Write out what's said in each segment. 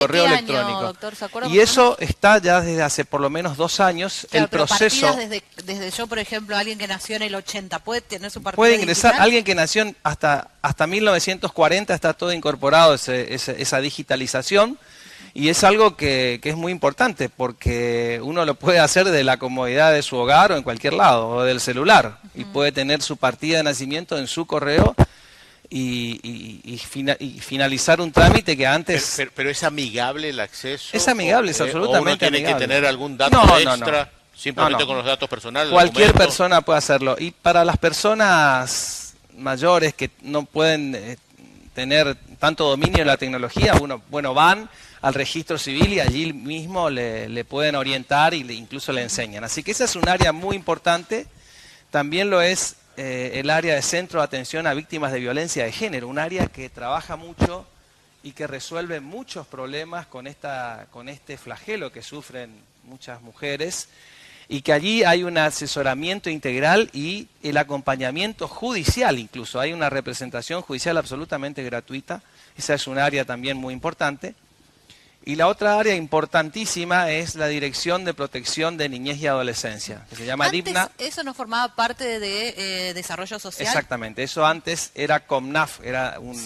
correo electrónico. Doctor, ¿se acuerda? Y eso está ya desde hace por lo menos 2 años. Claro, el proceso. Desde yo, por ejemplo, alguien que nació en el 80, ¿puede tener su partida Puede ingresar, digital? alguien que nació hasta 1940 está todo incorporado, esa digitalización. Y es algo que es muy importante porque uno lo puede hacer de la comodidad de su hogar o en cualquier lado, o del celular. Y puede tener su partida de nacimiento en su correo y finalizar un trámite que antes... Pero ¿es amigable el acceso? Es amigable, es absolutamente ¿O uno tiene amigable. que tener algún dato extra? No. Simplemente con los datos personales. Cualquier persona puede hacerlo. Y para las personas mayores que no pueden tener tanto dominio de la tecnología, van al registro civil y allí mismo le pueden orientar y incluso le enseñan. Así que esa es un área muy importante. También lo es el área de centro de atención a víctimas de violencia de género, un área que trabaja mucho y que resuelve muchos problemas con este flagelo que sufren muchas mujeres, y que allí hay un asesoramiento integral y el acompañamiento judicial incluso. Hay una representación judicial absolutamente gratuita. Esa es un área también muy importante. Y la otra área importantísima es la Dirección de Protección de Niñez y Adolescencia, que se llama DIPNA. ¿Eso no formaba parte de Desarrollo Social? Exactamente, eso antes era COMNAF, era un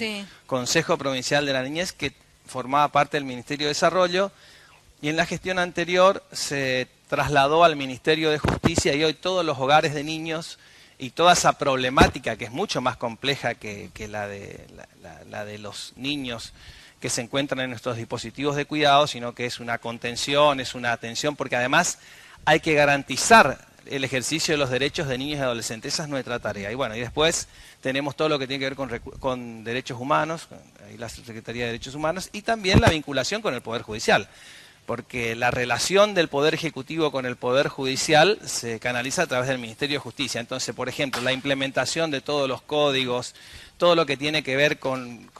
Consejo Provincial de la Niñez que formaba parte del Ministerio de Desarrollo, y en la gestión anterior se trasladó al Ministerio de Justicia, y hoy todos los hogares de niños y toda esa problemática, que es mucho más compleja que la de los niños que se encuentran en nuestros dispositivos de cuidado, sino que es una contención, es una atención, porque además hay que garantizar el ejercicio de los derechos de niños y adolescentes. Esa es nuestra tarea. Y bueno, y después tenemos todo lo que tiene que ver con derechos humanos, ahí la Secretaría de Derechos Humanos, y también la vinculación con el Poder Judicial, porque la relación del Poder Ejecutivo con el Poder Judicial se canaliza a través del Ministerio de Justicia. Entonces, por ejemplo, la implementación de todos los códigos, todo lo que tiene que ver con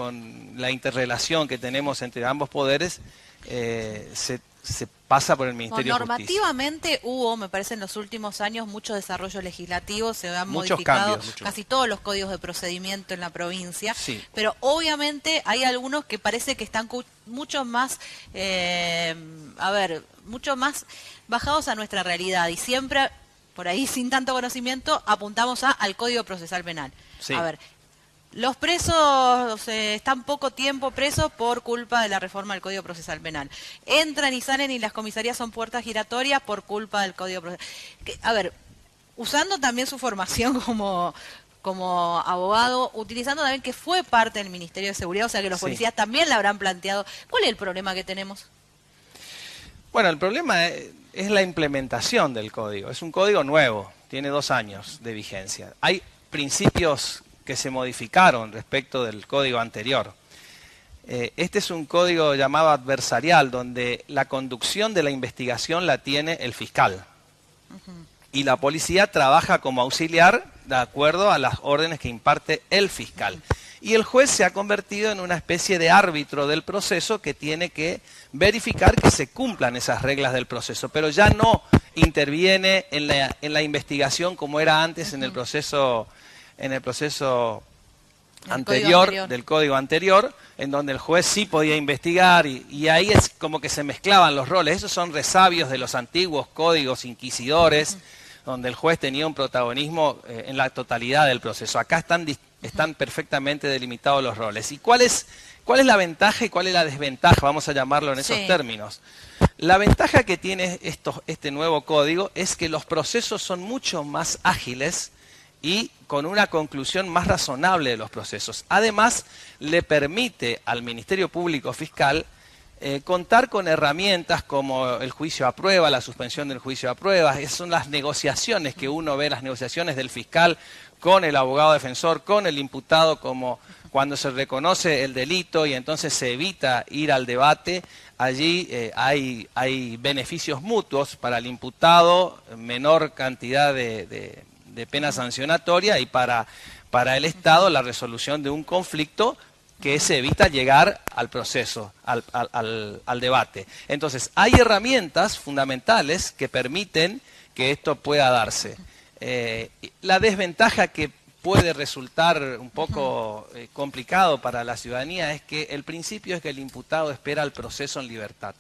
la interrelación que tenemos entre ambos poderes, se pasa por el Ministerio de Justicia. Normativamente hubo, me parece, en los últimos años mucho desarrollo legislativo, se han Muchos modificado cambios. casi todos los códigos de procedimiento en la provincia, Sí. pero obviamente hay algunos que parece que están mucho más, mucho más bajados a nuestra realidad, y siempre, por ahí sin tanto conocimiento, apuntamos al Código Procesal Penal. Sí. A ver, los presos están poco tiempo presos por culpa de la reforma del Código Procesal Penal. Entran y salen y las comisarías son puertas giratorias por culpa del Código Procesal. A ver, usando también su formación como abogado, utilizando también que fue parte del Ministerio de Seguridad, o sea que los policías también le habrán planteado. ¿Cuál es el problema que tenemos? Bueno, el problema es la implementación del código. Es un código nuevo, tiene 2 años de vigencia. Hay principios que se modificaron respecto del código anterior. Este es un código llamado adversarial, donde la conducción de la investigación la tiene el fiscal. Y la policía trabaja como auxiliar de acuerdo a las órdenes que imparte el fiscal. Y el juez se ha convertido en una especie de árbitro del proceso que tiene que verificar que se cumplan esas reglas del proceso, pero ya no interviene en la investigación como era antes en el proceso anterior, del código anterior, en donde el juez sí podía investigar y ahí es como que se mezclaban los roles. Esos son resabios de los antiguos códigos inquisidores, donde el juez tenía un protagonismo en la totalidad del proceso. Acá están perfectamente delimitados los roles. ¿Y cuál es la ventaja y cuál es la desventaja? Vamos a llamarlo en esos términos. La ventaja que tiene este nuevo código es que los procesos son mucho más ágiles y con una conclusión más razonable de los procesos. Además, le permite al Ministerio Público Fiscal contar con herramientas como el juicio a prueba, la suspensión del juicio a prueba. Esas son las negociaciones que uno ve, las negociaciones del fiscal con el abogado defensor, con el imputado, como cuando se reconoce el delito y entonces se evita ir al debate. Allí hay beneficios mutuos para el imputado, menor cantidad de pena sancionatoria, y para el Estado la resolución de un conflicto que se evita llegar al proceso, al debate. Entonces, hay herramientas fundamentales que permiten que esto pueda darse. La desventaja que puede resultar un poco complicado para la ciudadanía es que el principio es que el imputado espera el proceso en libertad.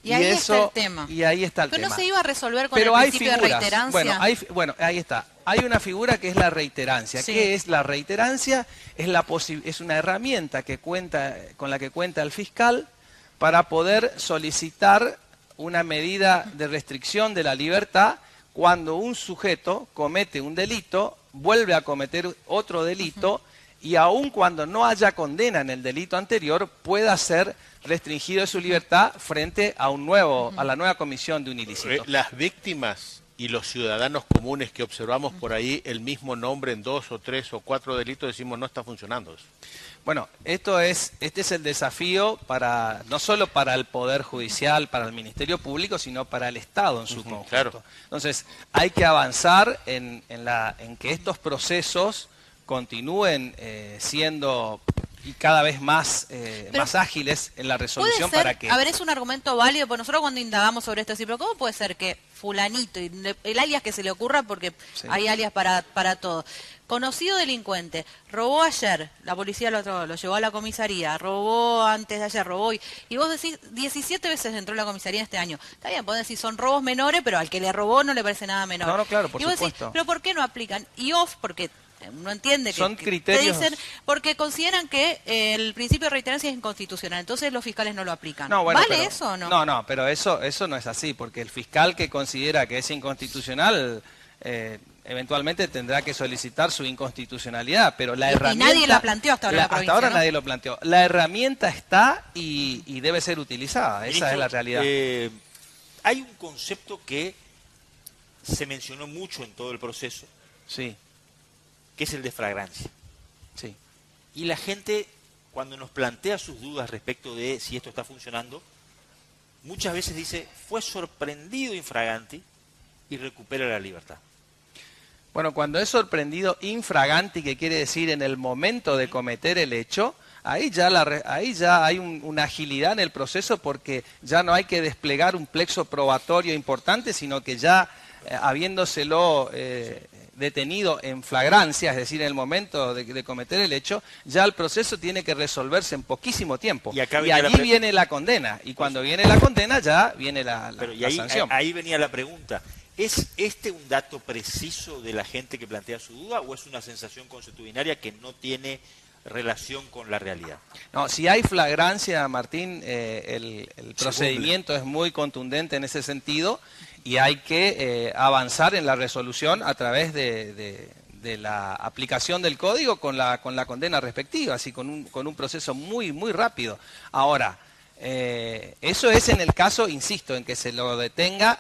Y ahí está el tema. Y ahí está el tema. Pero no se iba a resolver con el principio de reiterancia. Bueno, ahí está. Hay una figura que es la reiterancia. Sí. ¿Qué es la reiterancia? Es una herramienta con la que cuenta el fiscal para poder solicitar una medida de restricción de la libertad cuando un sujeto comete un delito, vuelve a cometer otro delito, y aun cuando no haya condena en el delito anterior, pueda ser restringido de su libertad frente a a la nueva comisión de un ilícito. Las víctimas y los ciudadanos comunes que observamos por ahí el mismo nombre en 2 o 3 o 4 delitos, decimos no está funcionando eso. Bueno, este es el desafío no solo para el Poder Judicial, para el Ministerio Público, sino para el Estado en su conjunto. Claro. Entonces, hay que avanzar en que estos procesos continúen siendo y cada vez más ágiles en la resolución para que... A ver, es un argumento válido, porque nosotros cuando indagamos sobre esto, pero ¿cómo puede ser que fulanito, el alias que se le ocurra, porque hay alias para todo, conocido delincuente, robó ayer, la policía lo llevó a la comisaría, robó antes de ayer, robó hoy, y vos decís 17 veces entró a la comisaría este año? Está bien, podés decir son robos menores, pero al que le robó no le parece nada menor. No, claro, por y vos supuesto. decís, pero ¿por qué no aplican? Y porque uno entiende que, son criterios... te dicen porque consideran que el principio de reiterancia es inconstitucional, entonces los fiscales no lo aplican. No, bueno, ¿Vale eso o no? No, pero eso no es así, porque el fiscal que considera que es inconstitucional eventualmente tendrá que solicitar su inconstitucionalidad, pero la herramienta... Y nadie la planteó hasta ahora en la provincia, hasta ahora ¿no? Nadie lo planteó. La herramienta está y debe ser utilizada, esa es la realidad. Hay un concepto que se mencionó mucho en todo el proceso, sí, que es el de flagrancia. Sí. Y la gente, cuando nos plantea sus dudas respecto de si esto está funcionando, muchas veces dice, fue sorprendido infraganti y recupera la libertad. Bueno, cuando es sorprendido infraganti, que quiere decir en el momento de cometer el hecho, ahí ya hay una agilidad en el proceso, porque ya no hay que desplegar un plexo probatorio importante, sino que ya habiéndoselo detenido en flagrancia, es decir, en el momento de cometer el hecho, ya el proceso tiene que resolverse en poquísimo tiempo. Y allí viene la condena, y cuando viene la condena ya viene la sanción. Ahí venía la pregunta. ¿Es este un dato preciso de la gente que plantea su duda o es una sensación consuetudinaria que no tiene relación con la realidad? No, si hay flagrancia, Martín, el procedimiento es muy contundente en ese sentido, y hay que avanzar en la resolución a través de la aplicación del código con la condena respectiva, así con un proceso muy, muy rápido. Ahora, eso es en el caso, insisto, en que se lo detenga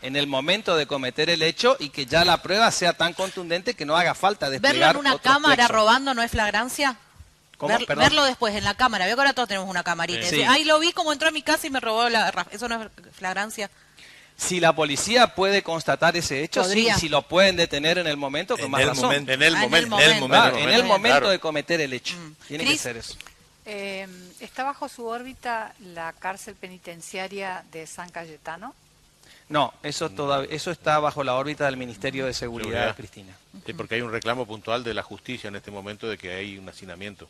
en el momento de cometer el hecho y que ya la prueba sea tan contundente que no haga falta desplegar. ¿Verlo en una cámara robando no es flagrancia? Verlo después en la cámara. Veo que ahora todos tenemos una camarita. Sí. Ahí lo vi como entró a mi casa y me robó ¿eso no es flagrancia? Si la policía puede constatar ese hecho, sí, si lo pueden detener en el momento, con más razón. En el momento claro, de cometer el hecho. Tiene que ser eso. ¿Está bajo su órbita la cárcel penitenciaria de San Cayetano? No, eso está bajo la órbita del Ministerio de Seguridad, Cristina. Sí, porque hay un reclamo puntual de la justicia en este momento de que hay un hacinamiento.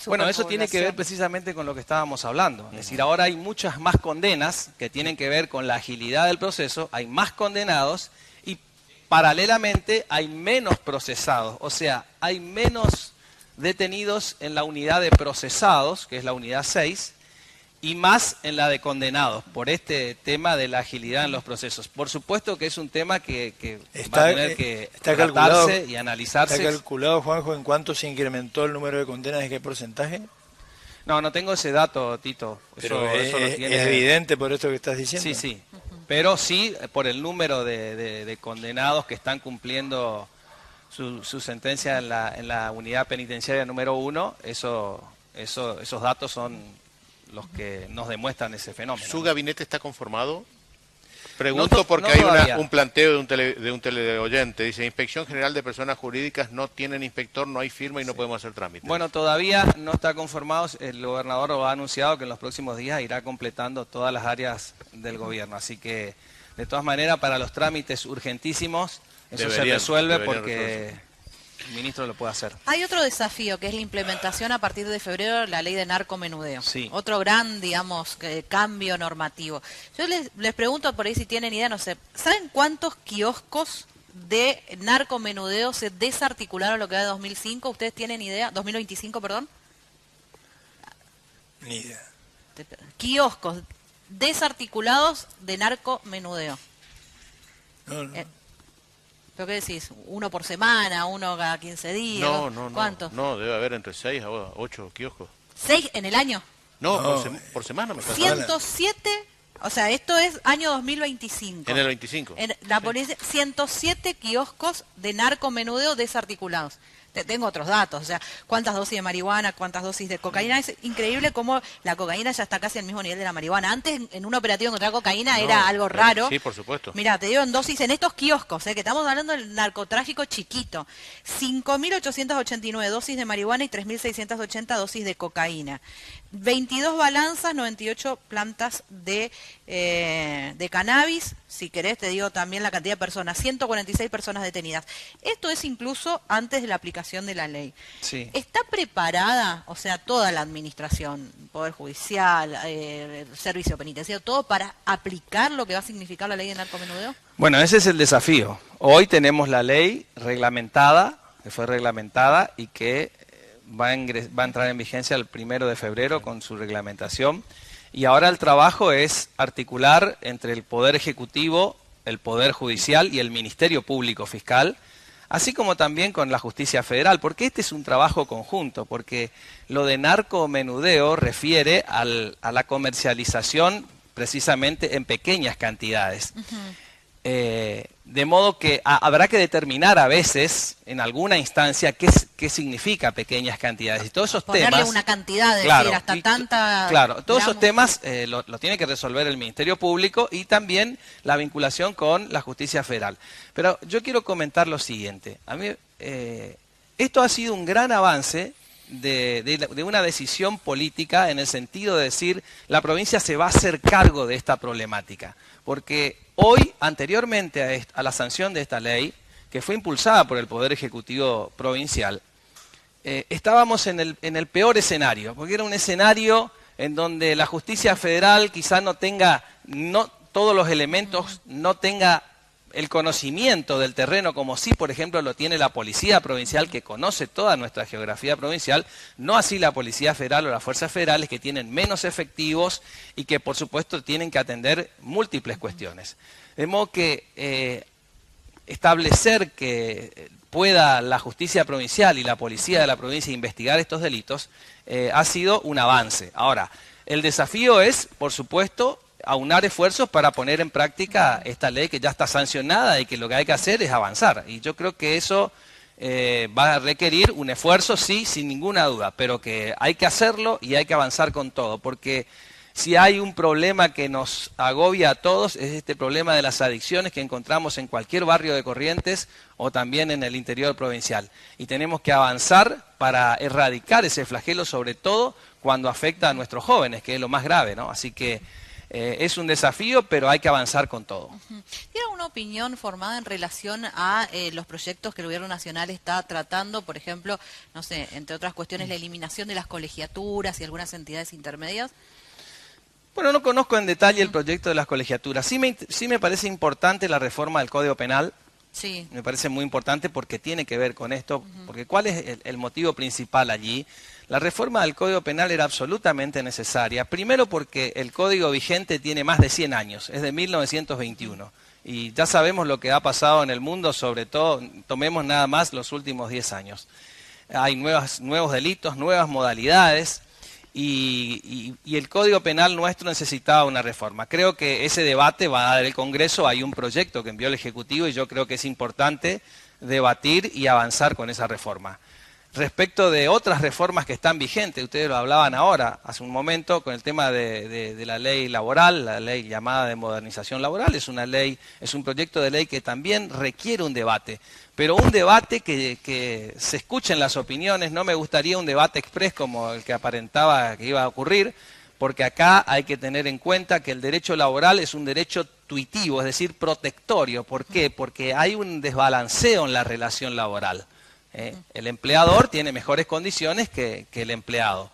Bueno, eso tiene que ver precisamente con lo que estábamos hablando. Es decir, ahora hay muchas más condenas que tienen que ver con la agilidad del proceso, hay más condenados y paralelamente hay menos procesados. O sea, hay menos detenidos en la unidad de procesados, que es la unidad 6, y más en la de condenados, por este tema de la agilidad en los procesos. Por supuesto que es un tema que va a tener que tratarse y analizarse. ¿Está calculado, Juanjo, en cuánto se incrementó el número de condenas, de qué porcentaje? No tengo ese dato, Tito. Pero eso es evidente por esto que estás diciendo. Sí. Pero sí por el número de condenados que están cumpliendo su sentencia en la unidad penitenciaria número 1, esos datos son los que nos demuestran ese fenómeno. ¿Su gabinete está conformado? Pregunto porque hay un planteo de un teleoyente. Dice, Inspección General de Personas Jurídicas no tienen inspector, no hay firma y no podemos hacer trámites. Bueno, todavía no está conformado. El gobernador lo ha anunciado que en los próximos días irá completando todas las áreas del gobierno. Así que, de todas maneras, para los trámites urgentísimos, Eso se resuelve porque el ministro lo puede hacer. Hay otro desafío que es la implementación a partir de febrero de la ley de narcomenudeo. Sí. Otro gran, digamos, cambio normativo. Yo les pregunto por ahí si tienen idea, no sé, ¿saben cuántos kioscos de narcomenudeo se desarticularon lo que va de 2005? ¿Ustedes tienen idea? 2025, perdón. Ni idea. Kioscos desarticulados de narcomenudeo. No. ¿Pero qué decís? ¿Uno por semana? ¿Uno cada 15 días? No. ¿Cuántos? No, debe haber entre 6 a 8 kioscos. ¿6 en el año? No, por semana me parece. 107, o sea, esto es año 2025. En el 25. En la policía, 107 kioscos de narcomenudeo desarticulados. Tengo otros datos, o sea, cuántas dosis de marihuana, cuántas dosis de cocaína. Es increíble cómo la cocaína ya está casi al mismo nivel de la marihuana. Antes, en un operativo contra la cocaína era algo raro. Sí, por supuesto. Mira, te digo en dosis, en estos kioscos, que estamos hablando del narcotráfico chiquito, 5.889 dosis de marihuana y 3.680 dosis de cocaína. 22 balanzas, 98 plantas de cannabis. Si querés, te digo también la cantidad de personas, 146 personas detenidas. Esto es incluso antes de la aplicación de la ley. Sí. ¿Está preparada, o sea, toda la administración, Poder Judicial, Servicio Penitenciario, todo para aplicar lo que va a significar la ley de narcomenudeo? Bueno, ese es el desafío. Hoy tenemos la ley reglamentada, que fue reglamentada y que va a entrar en vigencia el 1 de febrero con su reglamentación. Y ahora el trabajo es articular entre el Poder Ejecutivo, el Poder Judicial y el Ministerio Público Fiscal, así como también con la Justicia Federal, porque este es un trabajo conjunto, porque lo de narcomenudeo refiere a la comercialización precisamente en pequeñas cantidades. De modo que habrá que determinar a veces, en alguna instancia, qué significa pequeñas cantidades. Y todos esos Ponerle temas... una cantidad, de claro, decir, hasta tanta... Claro, todos digamos, esos temas lo tiene que resolver el Ministerio Público y también la vinculación con la Justicia Federal. Pero yo quiero comentar lo siguiente. A mí, esto ha sido un gran avance de una decisión política en el sentido de decir la provincia se va a hacer cargo de esta problemática. Porque hoy, anteriormente a la sanción de esta ley, que fue impulsada por el Poder Ejecutivo Provincial, estábamos en el peor escenario, porque era un escenario en donde la Justicia Federal quizá no tenga todos los elementos, no tenga el conocimiento del terreno como sí, por ejemplo, lo tiene la Policía Provincial, que conoce toda nuestra geografía provincial, no así la Policía Federal o las Fuerzas Federales, que tienen menos efectivos y que, por supuesto, tienen que atender múltiples cuestiones. De modo que establecer que pueda la Justicia Provincial y la Policía de la provincia investigar estos delitos ha sido un avance. Ahora, el desafío es, por supuesto, aunar esfuerzos para poner en práctica esta ley que ya está sancionada y que lo que hay que hacer es avanzar. Y yo creo que eso va a requerir un esfuerzo, sí, sin ninguna duda, pero que hay que hacerlo y hay que avanzar con todo, porque si hay un problema que nos agobia a todos es este problema de las adicciones que encontramos en cualquier barrio de Corrientes o también en el interior provincial. Y tenemos que avanzar para erradicar ese flagelo, sobre todo cuando afecta a nuestros jóvenes, que es lo más grave, ¿no? Así que es un desafío, pero hay que avanzar con todo. ¿Tiene alguna opinión formada en relación a los proyectos que el Gobierno Nacional está tratando? Por ejemplo, no sé, entre otras cuestiones, la eliminación de las colegiaturas y algunas entidades intermedias. Bueno, no conozco en detalle el proyecto de las colegiaturas. Sí me parece importante la reforma del Código Penal. Sí. Me parece muy importante porque tiene que ver con esto. Porque ¿cuál es el motivo principal allí? La reforma del Código Penal era absolutamente necesaria. Primero porque el Código vigente tiene más de 100 años, es de 1921. Y ya sabemos lo que ha pasado en el mundo, sobre todo, tomemos nada más los últimos 10 años. Hay nuevos delitos, nuevas modalidades. Y el Código Penal nuestro necesitaba una reforma. Creo que ese debate va a dar el Congreso, hay un proyecto que envió el Ejecutivo y yo creo que es importante debatir y avanzar con esa reforma. Respecto de otras reformas que están vigentes, ustedes lo hablaban ahora, hace un momento, con el tema de la ley laboral, la ley llamada de modernización laboral, es un proyecto de ley que también requiere un debate, pero un debate que se escuchen las opiniones. No me gustaría un debate exprés como el que aparentaba que iba a ocurrir, porque acá hay que tener en cuenta que el derecho laboral es un derecho tuitivo, es decir, protectorio. ¿Por qué? Porque hay un desbalanceo en la relación laboral. El empleador tiene mejores condiciones que el empleado,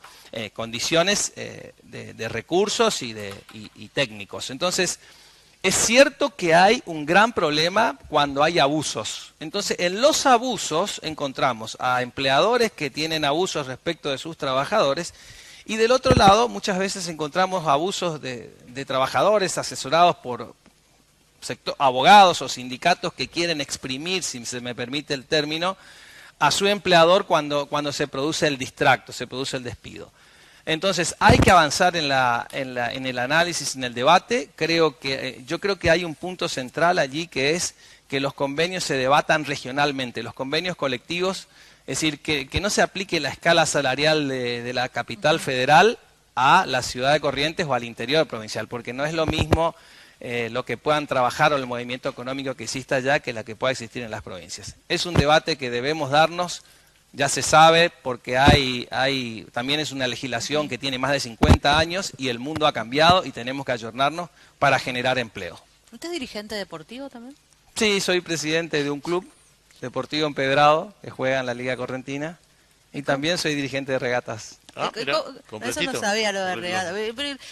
condiciones de recursos y técnicos. Entonces, es cierto que hay un gran problema cuando hay abusos. Entonces, en los abusos encontramos a empleadores que tienen abusos respecto de sus trabajadores y del otro lado muchas veces encontramos abusos de trabajadores asesorados por abogados o sindicatos que quieren exprimir, si se me permite el término, a su empleador cuando se produce el distracto, se produce el despido. Entonces, hay que avanzar en el análisis, en el debate. Yo creo que hay un punto central allí que es que los convenios se debatan regionalmente, los convenios colectivos, es decir, que no se aplique la escala salarial de la capital federal a la ciudad de Corrientes o al interior provincial, porque no es lo mismo lo que puedan trabajar o el movimiento económico que exista allá que la que pueda existir en las provincias. Es un debate que debemos darnos. Ya se sabe porque también es una legislación que tiene más de 50 años y el mundo ha cambiado y tenemos que ayornarnos para generar empleo. ¿Usted es dirigente deportivo también? Sí, soy presidente de un club deportivo empedrado que juega en la Liga Correntina y también soy dirigente de regatas. Eso no sabía lo de regatas.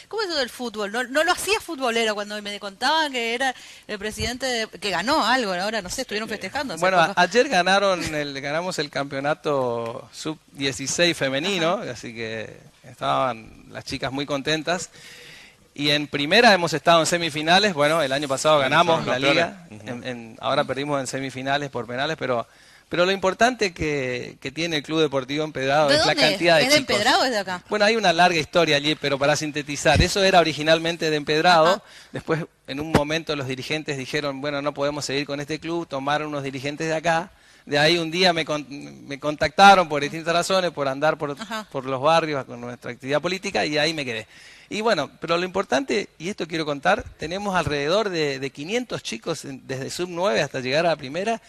¿Cómo es eso del fútbol? No lo hacía futbolero cuando me contaban que era el presidente que ganó algo, ahora no sé, estuvieron festejando. Bueno, ayer ganamos el campeonato sub-16 femenino, así que estaban las chicas muy contentas. Y en primera hemos estado en semifinales, bueno, el año pasado ganamos la liga, ahora perdimos en semifinales por penales, pero lo importante que tiene el Club Deportivo Empedrado es la cantidad de chicos. ¿Es de Empedrado o es de acá? Bueno, hay una larga historia allí, pero para sintetizar, eso era originalmente de Empedrado, después en un momento los dirigentes dijeron, bueno, no podemos seguir con este club, tomaron unos dirigentes de acá, de ahí un día me contactaron por distintas razones, por andar por los barrios con nuestra actividad política y ahí me quedé. Y bueno, pero lo importante, y esto quiero contar, tenemos alrededor de 500 chicos desde sub-9 hasta llegar a la primera.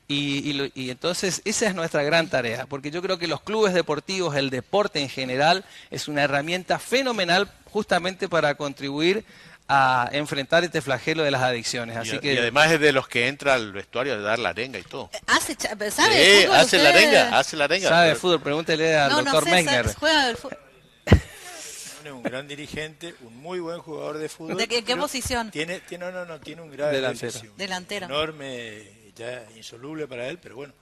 Y entonces esa es nuestra gran tarea, porque yo creo que los clubes deportivos, el deporte en general, es una herramienta fenomenal justamente para contribuir a enfrentar este flagelo de las adicciones. Y además es de los que entra al vestuario a dar la arenga y todo. ¿Sabe de fútbol? Hace la arenga. ¿Sabe de fútbol? Pregúntele al doctor Meissner. Juega del fútbol. Un gran dirigente, un muy buen jugador de fútbol. ¿De qué posición? Tiene un grave delantero. Enorme, ya insoluble para él, pero bueno.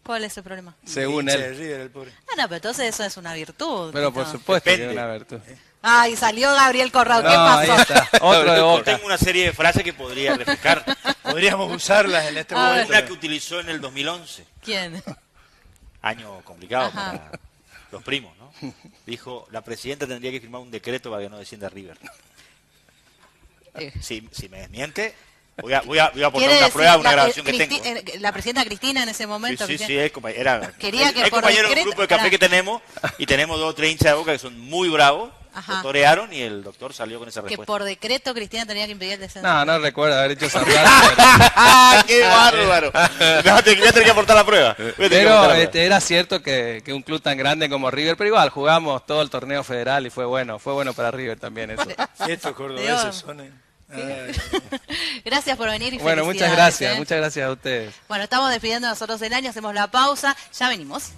¿Cuál es el problema? Según él. River, el pobre. No, pero entonces eso es una virtud. Pero por supuesto que es una virtud. Ay, salió Gabriel Corrado, ¿qué pasó? Ahí está. Otro de Boca. Tengo una serie de frases que podría refrescar. Podríamos usarlas en este momento. Una que utilizó en el 2011. ¿Quién? Año complicado para los primos, ¿no? Dijo, la presidenta tendría que firmar un decreto para que no descienda River. Si me desmiente, voy a aportar una prueba, una grabación que tengo. La presidenta Cristina en ese momento. Sí, es compañero. Quería que es compañero de un grupo de café que tenemos y tenemos 2 o 3 hinchas de Boca que son muy bravos. Lo torearon y el doctor salió con esa respuesta. Que por decreto Cristina tenía que impedir el descenso. No recuerdo haber hecho esa frase. ¡Qué bárbaro! Ya tenía que aportar la prueba. Pero era cierto que un club tan grande como River, pero igual jugamos todo el torneo federal y fue bueno para River también eso. Estos cordobeses son... Gracias por venir y bueno, muchas gracias a ustedes. Bueno, estamos despidiendo nosotros el año, hacemos la pausa, ya venimos.